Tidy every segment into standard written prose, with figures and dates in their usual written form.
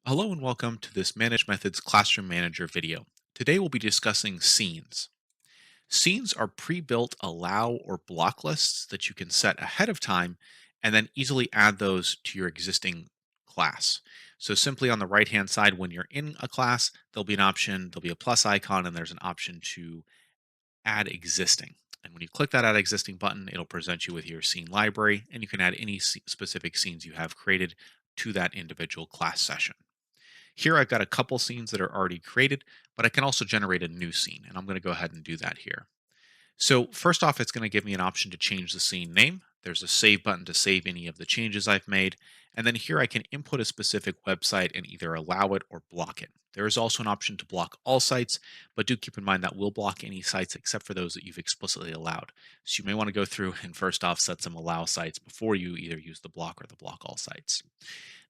Hello and welcome to this Manage Methods Classroom Manager video. Today we'll be discussing scenes. Scenes are pre-built allow or block lists that you can set ahead of time and then easily add those to your existing class. So simply on the right-hand side when you're in a class, there'll be a plus icon and there's an option to add existing. And when you click that add existing button, it'll present you with your scene library and you can add any specific scenes you have created to that individual class session. Here I've got a couple scenes that are already created, but I can also generate a new scene, and I'm going to go ahead and do that here. So first off, it's going to give me an option to change the scene name. There's a save button to save any of the changes I've made. And then here I can input a specific website and either allow it or block it. There is also an option to block all sites, but do keep in mind that will block any sites except for those that you've explicitly allowed. So you may want to go through and first off set some allow sites before you either use the block or the block all sites.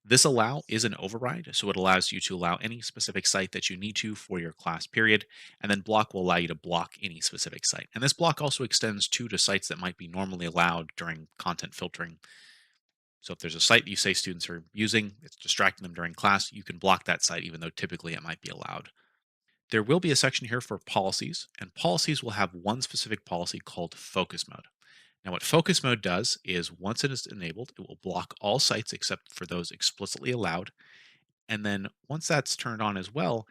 This allow is an override, so it allows you to allow any specific site that you need to for your class period, and then block will allow you to block any specific site. And this block also extends to sites that might be normally allowed during content filtering. So if there's a site you say students are using, it's distracting them during class, you can block that site even though typically it might be allowed. There will be a section here for policies, and policies will have one specific policy called focus mode. Now, what focus mode does is once it is enabled, it will block all sites except for those explicitly allowed. And then once that's turned on as well,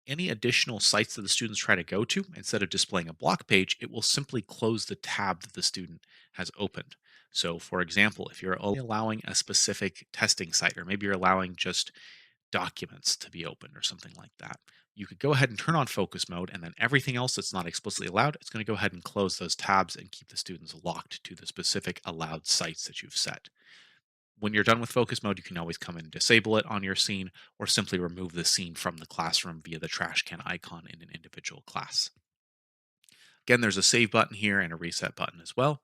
any additional sites that the students try to go to, instead of displaying a block page, it will simply close the tab that the student has opened. So, for example, if you're only allowing a specific testing site, or maybe you're allowing just documents to be opened or something like that. You could go ahead and turn on focus mode, and then everything else that's not explicitly allowed, it's going to go ahead and close those tabs and keep the students locked to the specific allowed sites that you've set. When you're done with focus mode, you can always come and disable it on your scene or simply remove the scene from the classroom via the trash can icon in an individual class. Again, there's a save button here and a reset button as well.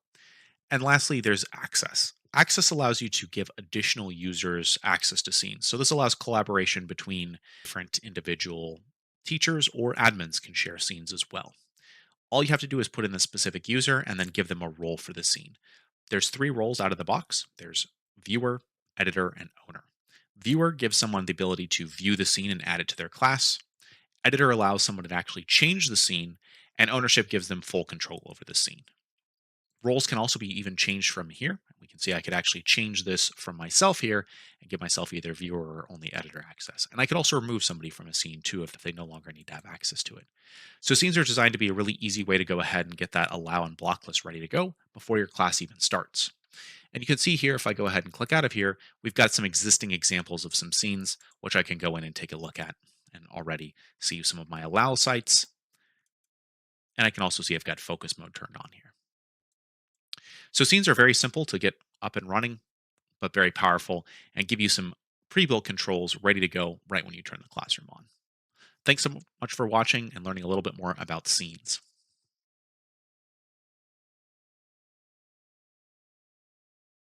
And lastly, there's access. Access allows you to give additional users access to scenes. So this allows collaboration between different individual teachers or admins can share scenes as well. All you have to do is put in the specific user and then give them a role for the scene. There's three roles out of the box. There's viewer, editor, and owner. Viewer gives someone the ability to view the scene and add it to their class. Editor allows someone to actually change the scene, and ownership gives them full control over the scene. Roles can also be even changed from here. We can see I could actually change this from myself here and give myself either viewer or only editor access. And I could also remove somebody from a scene too if they no longer need to have access to it. So scenes are designed to be a really easy way to go ahead and get that allow and block list ready to go before your class even starts. And you can see here, if I go ahead and click out of here, we've got some existing examples of some scenes, which I can go in and take a look at and already see some of my allow sites. And I can also see I've got focus mode turned on here. So scenes are very simple to get up and running, but very powerful and give you some pre-built controls ready to go right when you turn the classroom on. Thanks so much for watching and learning a little bit more about scenes.